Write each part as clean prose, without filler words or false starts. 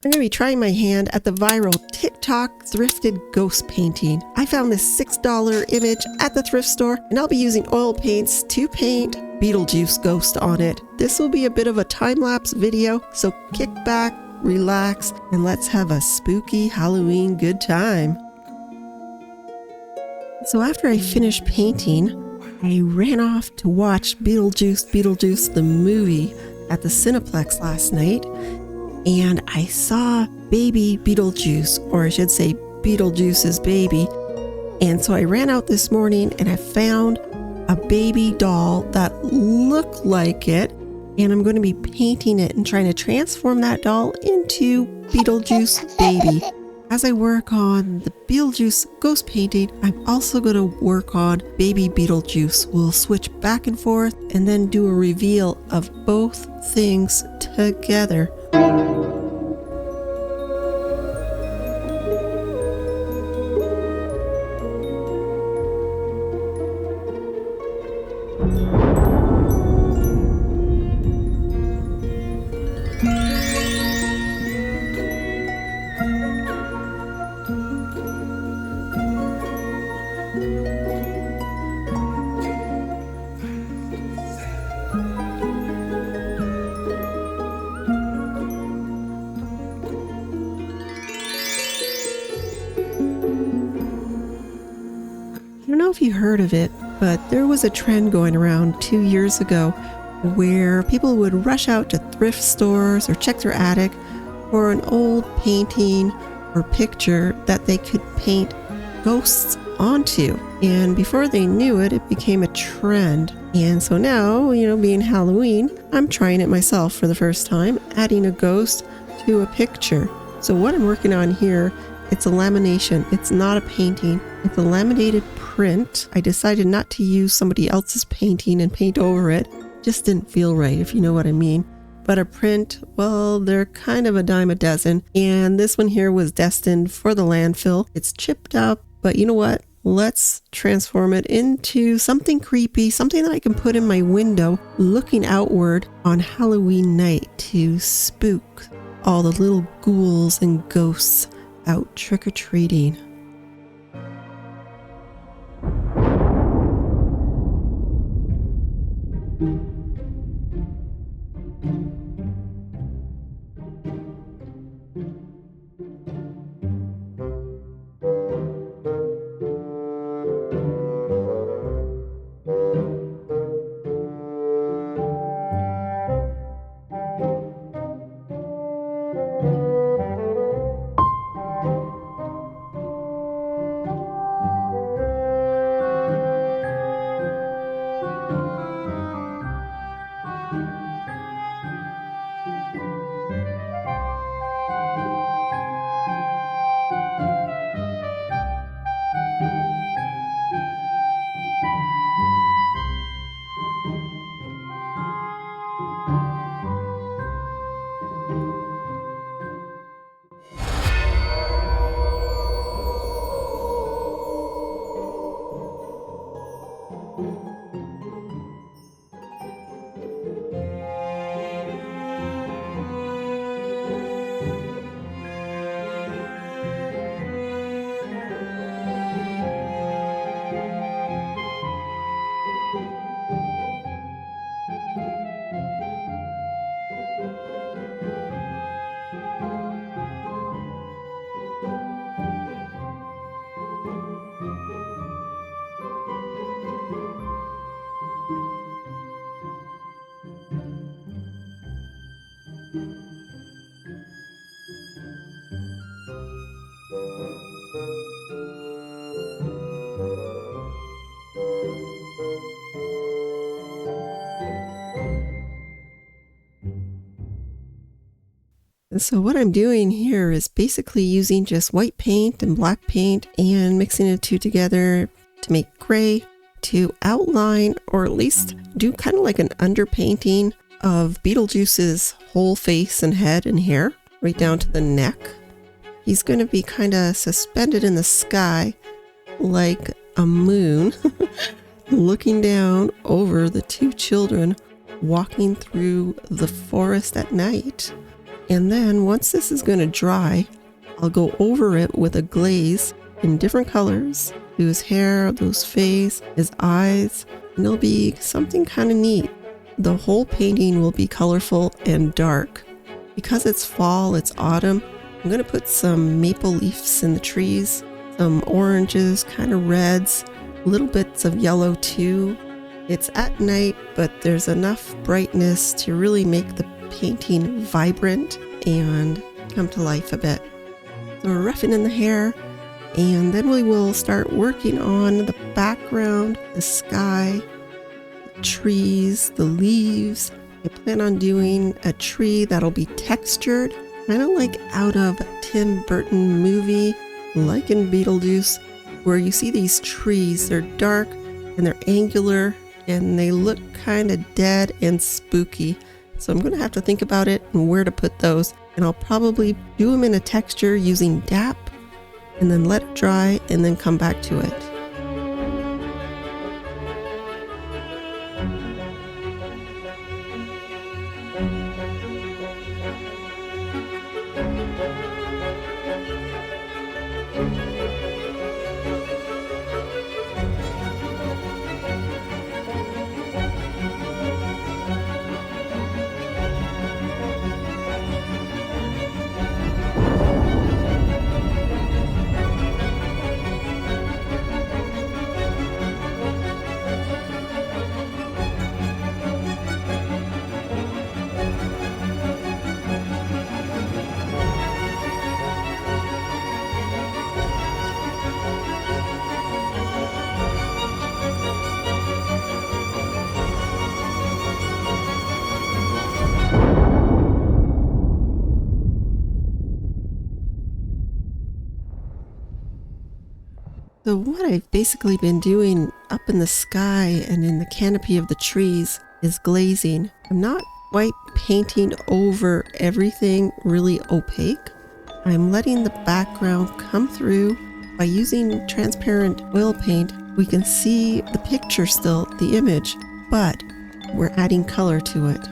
I'm going to be trying my hand at the viral TikTok thrifted ghost painting. I found this $6 image at the thrift store, and I'll be using oil paints to paint Beetlejuice ghost on it. This will be a bit of a time-lapse video, so kick back, relax, and let's have a spooky Halloween good time. So after I finished painting, I ran off to watch Beetlejuice the movie at the Cineplex last night. And I saw Baby Beetlejuice, or I should say Beetlejuice's Baby. And so I ran out this morning and I found a baby doll that looked like it. And I'm going to be painting it and trying to transform that doll into Beetlejuice Baby. As I work on the Beetlejuice ghost painting, I'm also going to work on Baby Beetlejuice. We'll switch back and forth and then do a reveal of both things together. I don't know if you heard of it, but there was a trend going around 2 years ago where people would rush out to thrift stores or check their attic for an old painting or picture that they could paint ghosts onto. And before they knew it, it became a trend. And so now, being Halloween, I'm trying it myself for the first time, adding a ghost to a picture. So what I'm working on here, it's a lamination. It's not a painting. It's a laminated print. I decided not to use somebody else's painting and paint over it. Just didn't feel right, if you know what I mean. But a print, well, they're kind of a dime a dozen. And this one here was destined for the landfill. It's chipped up, but you know what? Let's transform it into something creepy, something that I can put in my window looking outward on Halloween night to spook all the little ghouls and ghosts out trick-or-treating. So what I'm doing here is basically using just white paint and black paint and mixing the two together to make gray, to outline or at least do kind of like an underpainting of Beetlejuice's whole face and head and hair right down to the neck. He's going to be kind of suspended in the sky like a moon looking down over the two children walking through the forest at night. And then once this is going to dry, I'll go over it with a glaze in different colors. Do his hair, do his face, his eyes, and it'll be something kind of neat. The whole painting will be colorful and dark. Because it's fall, it's autumn, I'm going to put some maple leaves in the trees, some oranges, kind of reds, little bits of yellow too. It's at night, but there's enough brightness to really make the painting vibrant and come to life a bit. So we're roughing in the hair, and then we will start working on the background, the sky, the trees, the leaves. I plan on doing a tree that'll be textured, kind of like out of a Tim Burton movie, like in Beetlejuice, where you see these trees. They're dark and they're angular and they look kind of dead and spooky. So I'm going to have to think about it and where to put those. And I'll probably do them in a texture using DAP and then let it dry and then come back to it. So what I've basically been doing up in the sky and in the canopy of the trees is glazing. I'm not quite painting over everything really opaque. I'm letting the background come through. By using transparent oil paint, we can see the picture still, the image, but we're adding color to it.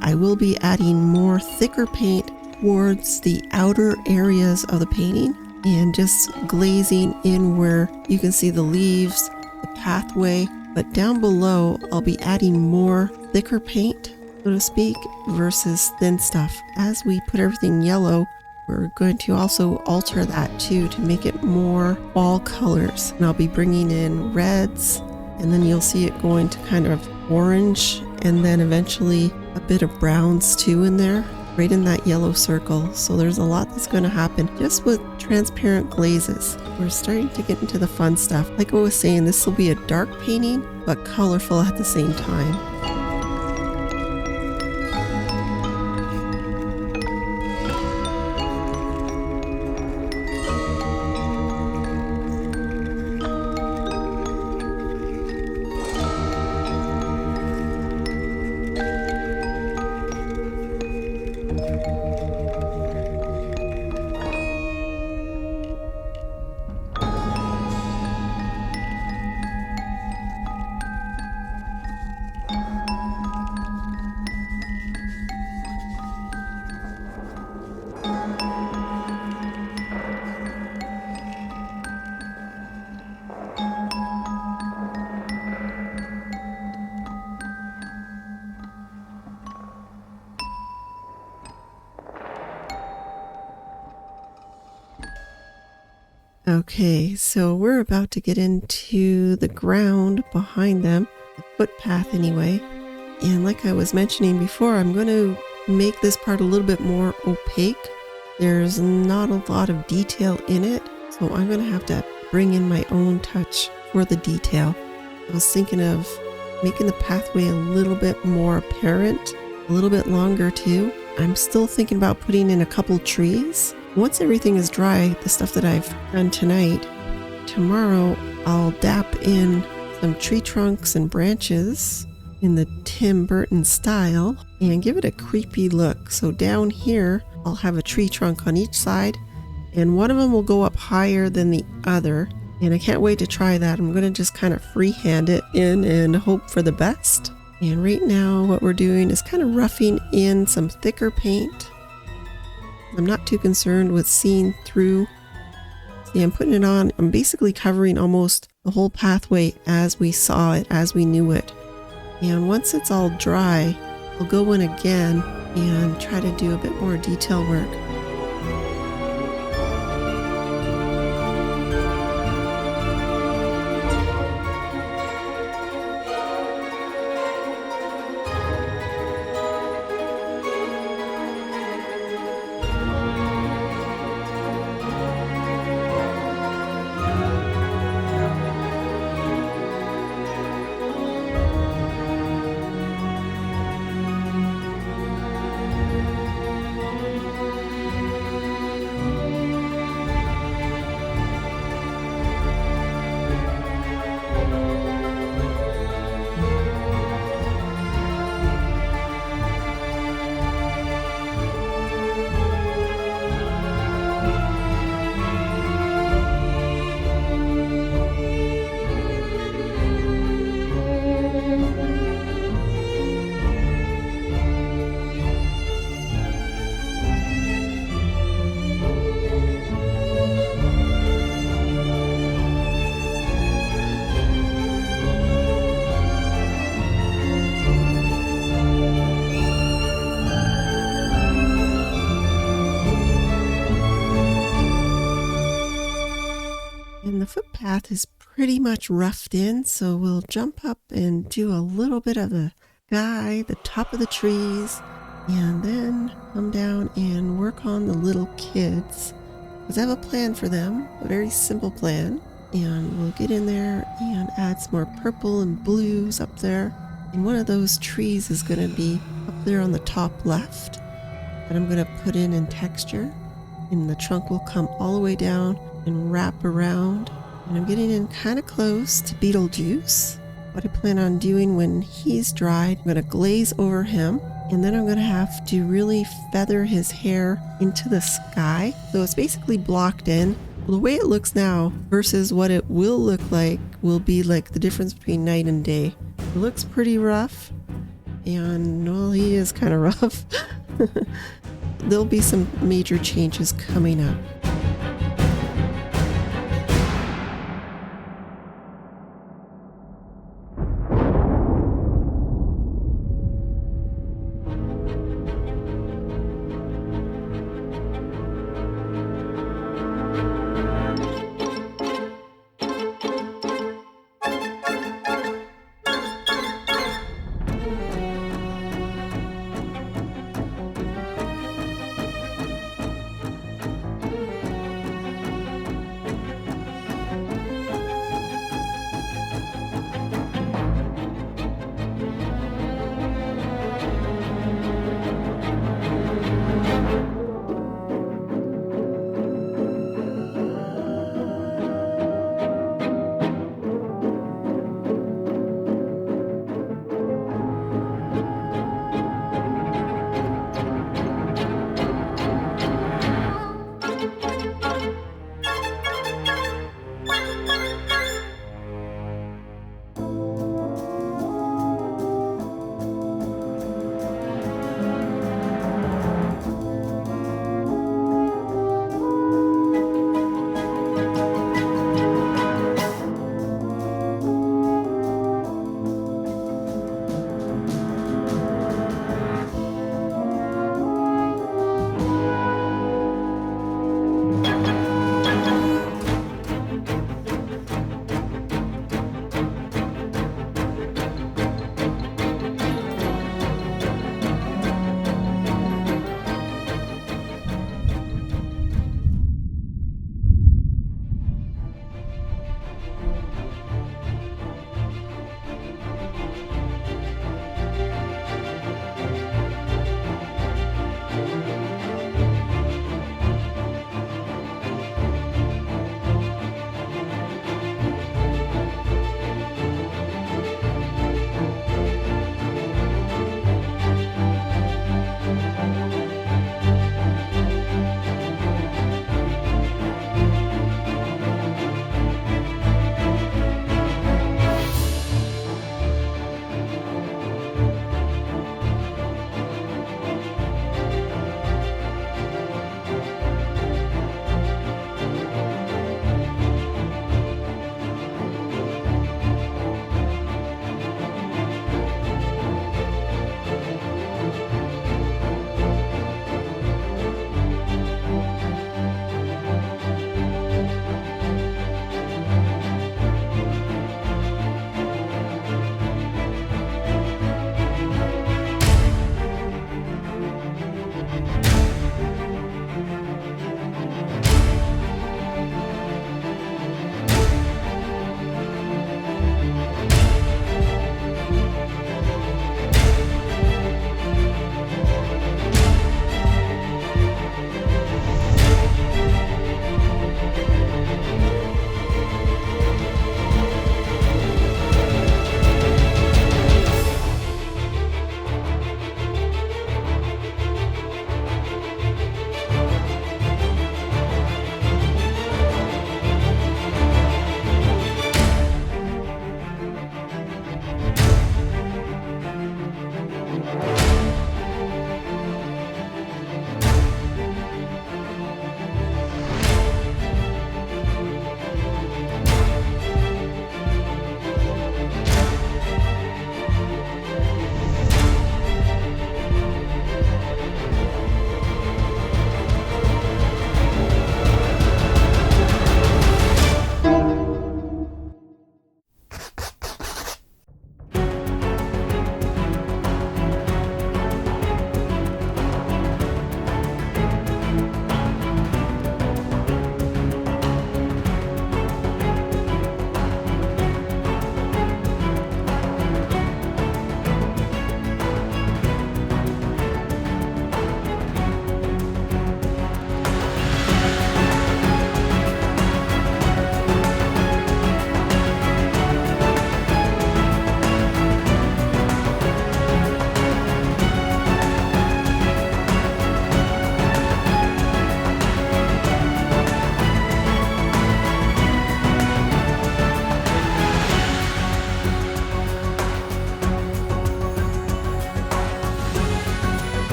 I will be adding more thicker paint towards the outer areas of the painting and just glazing in where you can see the leaves, the pathway, but down below I'll be adding more thicker paint, so to speak, versus thin stuff. As we put everything yellow, we're going to also alter that too to make it more fall colors. And I'll be bringing in reds, and then you'll see it going to kind of orange, and then eventually a bit of browns too in there, right in that yellow circle. So there's a lot that's going to happen just with transparent glazes. We're starting to get into the fun stuff. Like I was saying, this will be a dark painting, but colorful at the same time. Okay, so we're about to get into the ground behind them, the footpath anyway. And like I was mentioning before, I'm going to make this part a little bit more opaque. There's not a lot of detail in it, so I'm going to have to bring in my own touch for the detail. I was thinking of making the pathway a little bit more apparent, a little bit longer too. I'm still thinking about putting in a couple trees. Once everything is dry, the stuff that I've done tonight, tomorrow I'll dap in some tree trunks and branches in the Tim Burton style and give it a creepy look. So down here, I'll have a tree trunk on each side, and one of them will go up higher than the other. And I can't wait to try that. I'm going to just kind of freehand it in and hope for the best. And right now what we're doing is kind of roughing in some thicker paint I'm not too concerned with seeing through. See, I'm putting it on. I'm basically covering almost the whole pathway as we saw it, as we knew it. And once it's all dry, I'll go in again and try to do a bit more detail work. And the footpath is pretty much roughed in, so we'll jump up and do a little bit of the sky, the top of the trees, and then come down and work on the little kids. Because I have a plan for them, a very simple plan. And we'll get in there and add some more purple and blues up there. And one of those trees is going to be up there on the top left that I'm going to put in texture. And the trunk will come all the way down and wrap around. And I'm getting in kind of close to Beetlejuice. What I plan on doing when he's dried, I'm going to glaze over him. And then I'm going to have to really feather his hair into the sky. So it's basically blocked in. Well, the way it looks now versus what it will look like will be like the difference between night and day. It looks pretty rough. And, well, he is kind of rough. There'll be some major changes coming up.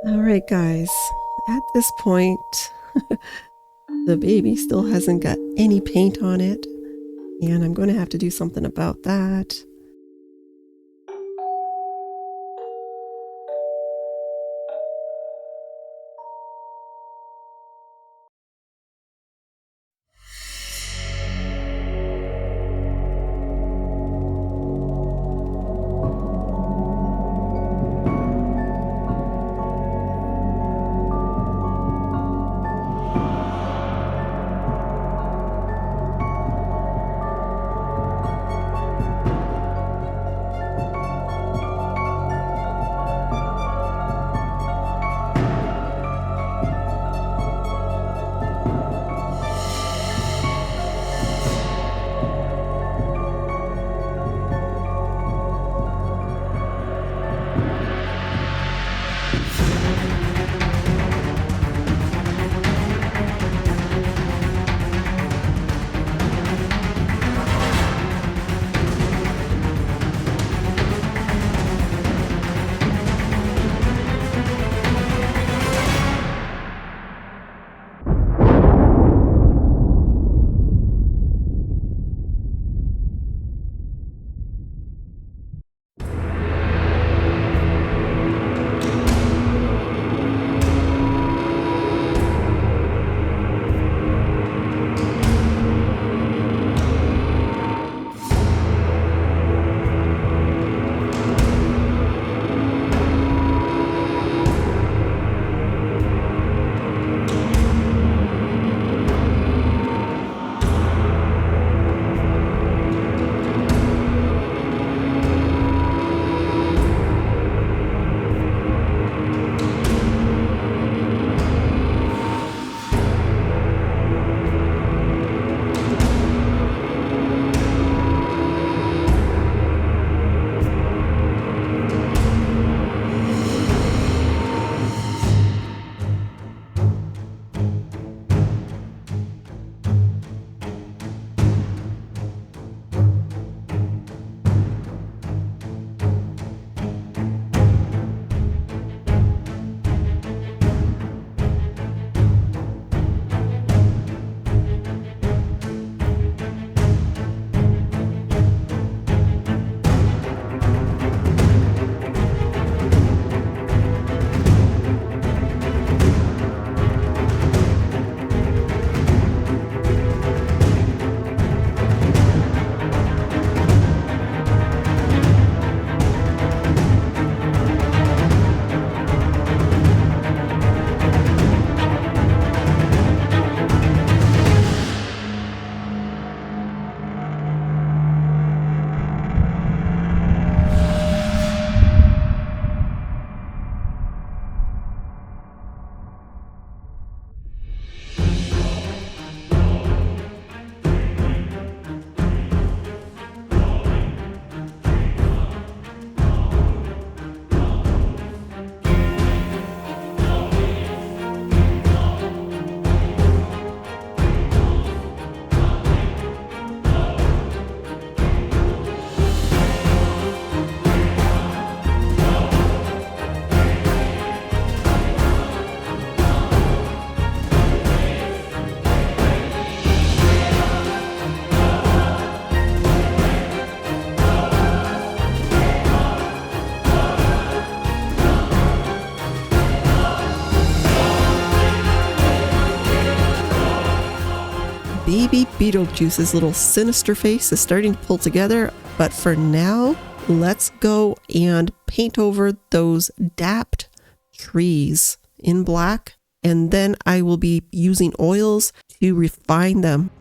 All right, guys, at this point, the baby still hasn't got any paint on it, and I'm going to have to do something about that. Baby Beetlejuice's little sinister face is starting to pull together, but for now, let's go and paint over those dapped trees in black, and then I will be using oils to refine them.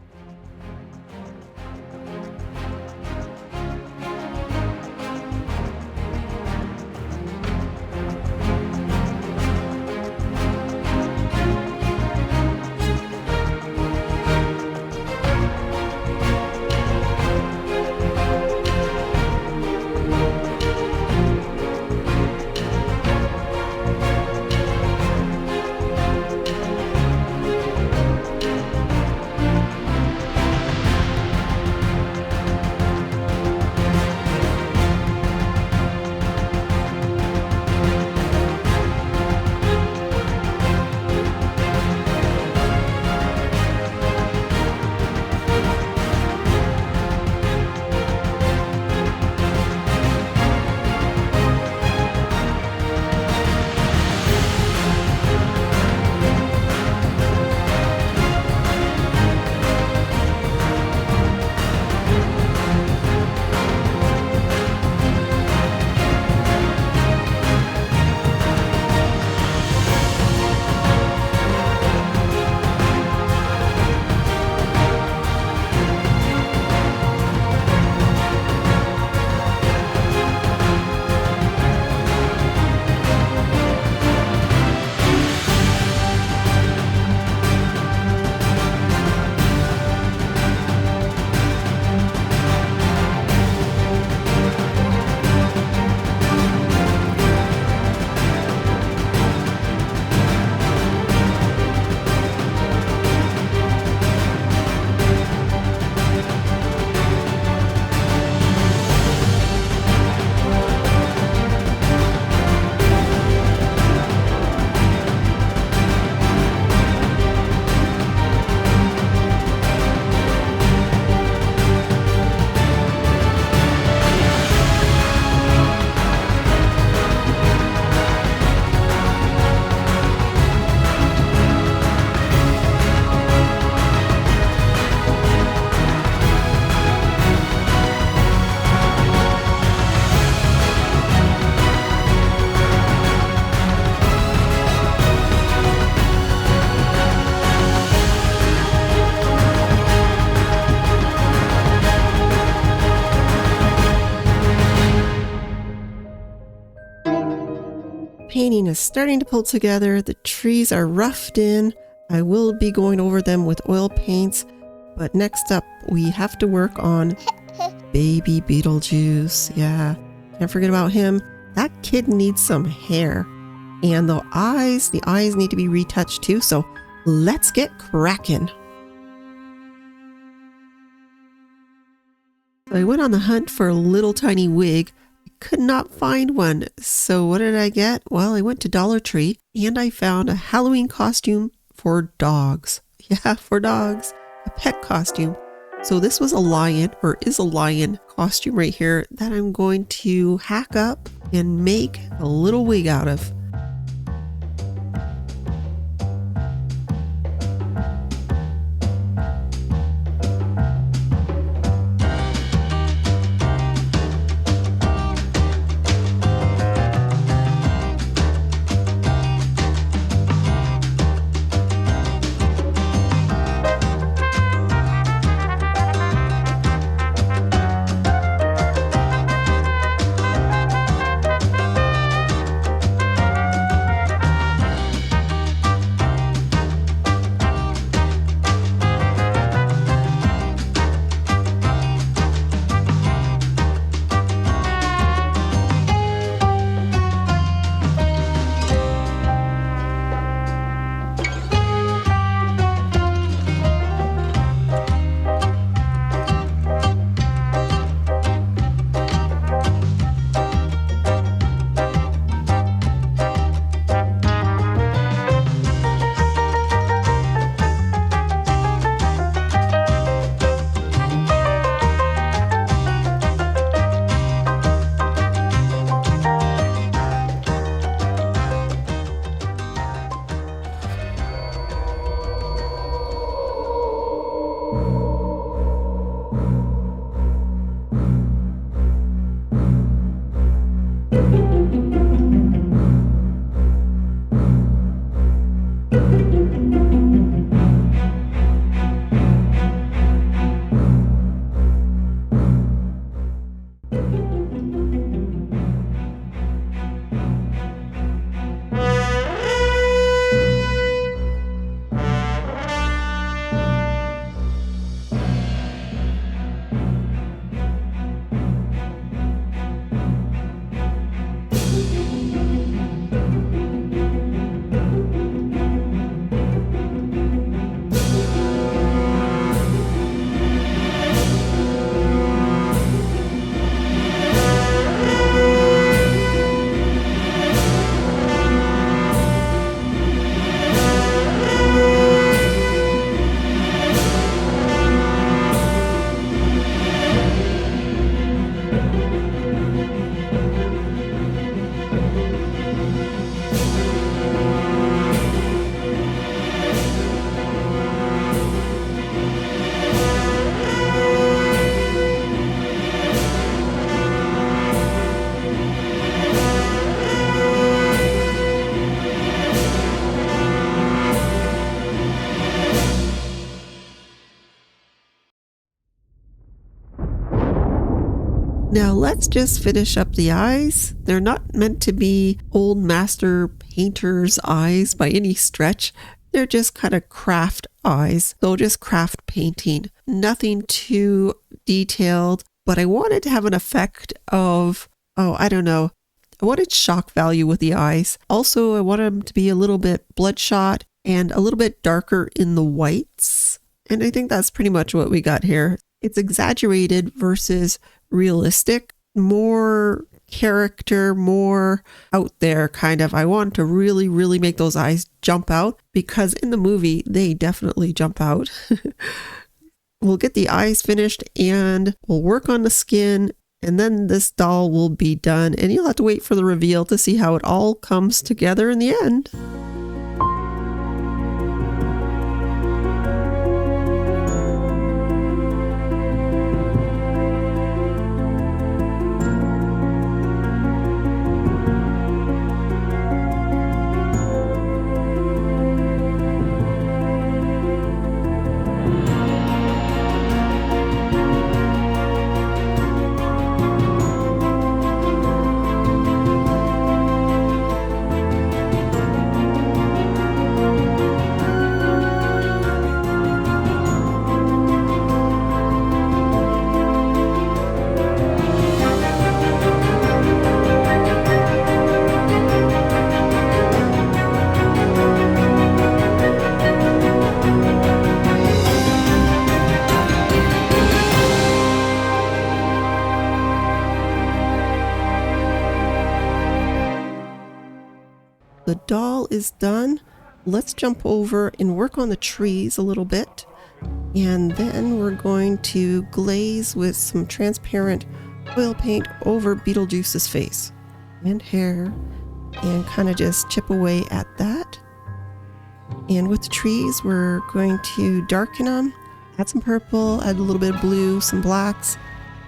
painting is starting to pull together. The trees are roughed in. I will be going over them with oil paints. But next up, we have to work on Baby Beetlejuice. Yeah, can't forget about him. That kid needs some hair. And the eyes need to be retouched too. So let's get cracking. I went on the hunt for a little tiny wig. I could not find one. So what did I get? Well, I went to Dollar Tree and I found a Halloween costume for dogs. Yeah, for dogs. A pet costume. So this was a lion, or is a lion costume right here that I'm going to hack up and make a little wig out of. Now let's just finish up the eyes. They're not meant to be old master painter's eyes by any stretch. They're just kind of craft eyes. So just craft painting. Nothing too detailed, but I wanted to have an effect of, I don't know. I wanted shock value with the eyes. Also, I want them to be a little bit bloodshot and a little bit darker in the whites. And I think that's pretty much what we got here. It's exaggerated versus realistic, more character, more out there kind of. I want to really, really make those eyes jump out because in the movie, they definitely jump out. We'll get the eyes finished and we'll work on the skin and then this doll will be done and you'll have to wait for the reveal to see how it all comes together in the end. the doll is done, let's jump over and work on the trees a little bit. And then we're going to glaze with some transparent oil paint over Beetlejuice's face and hair and kind of just chip away at that. And with the trees, we're going to darken them, add some purple, add a little bit of blue, some blacks,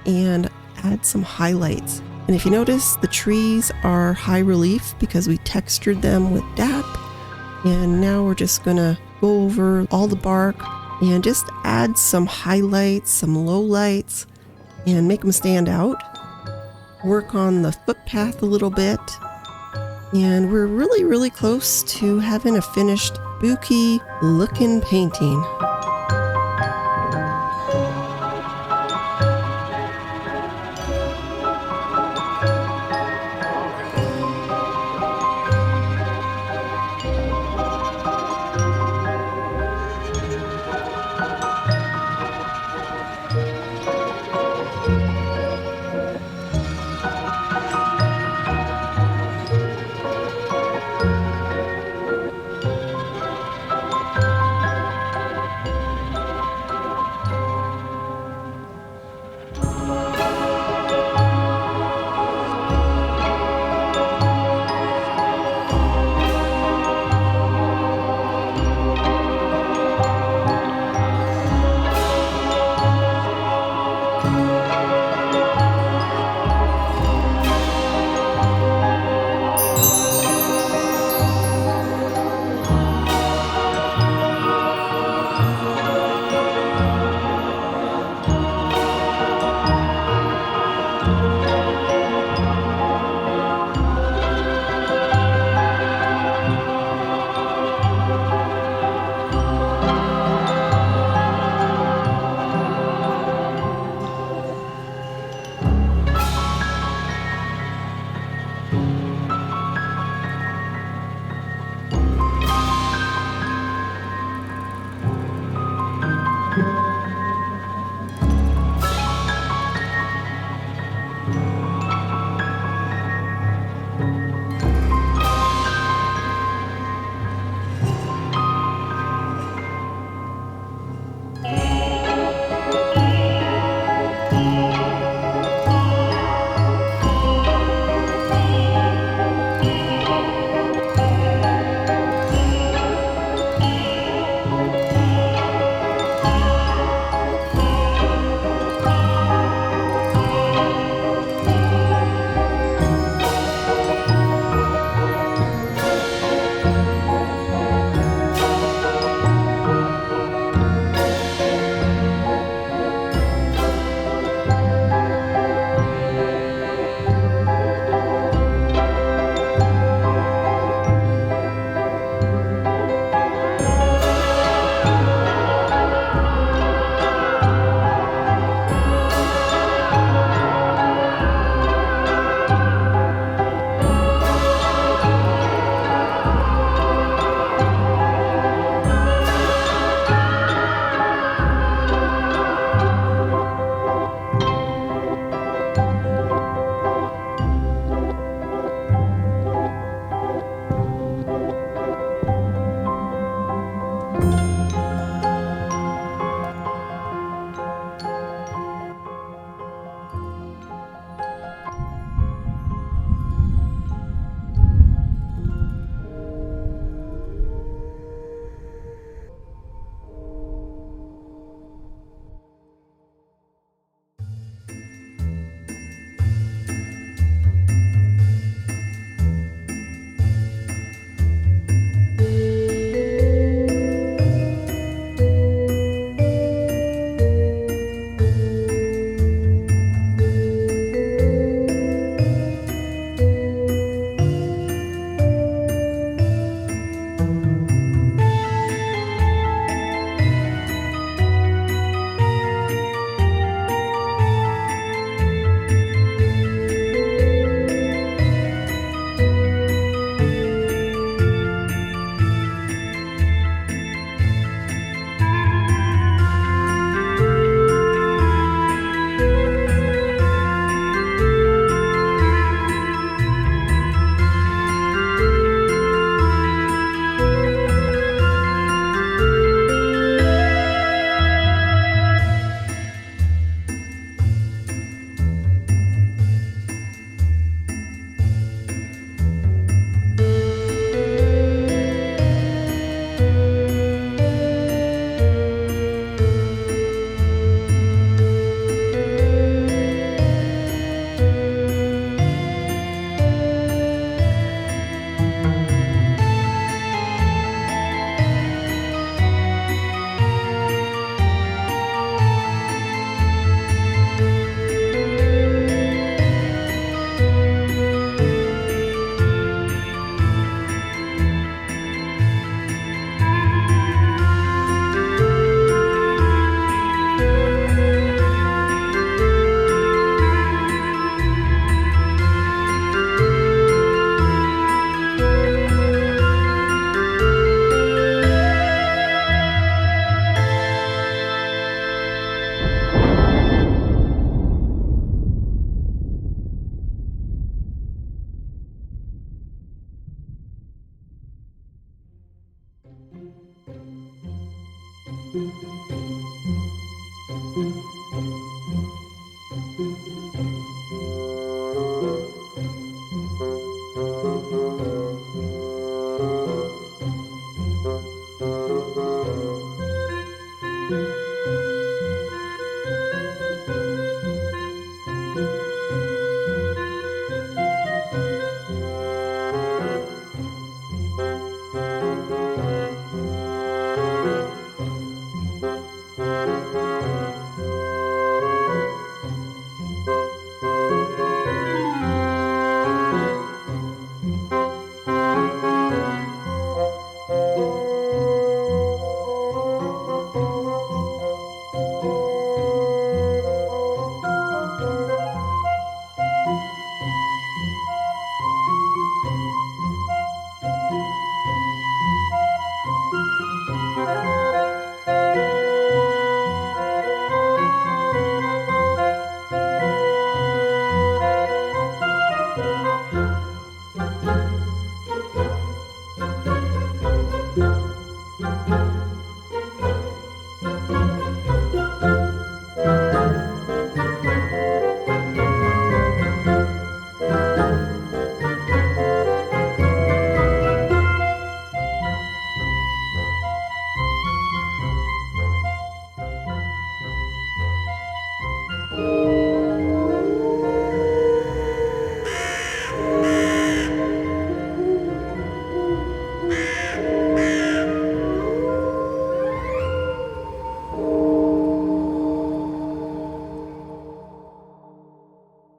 and add some highlights. And if you notice, the trees are high relief because we textured them with DAP. And now we're just gonna go over all the bark and just add some highlights, some lowlights, and make them stand out. Work on the footpath a little bit. And we're really, really close to having a finished spooky looking painting.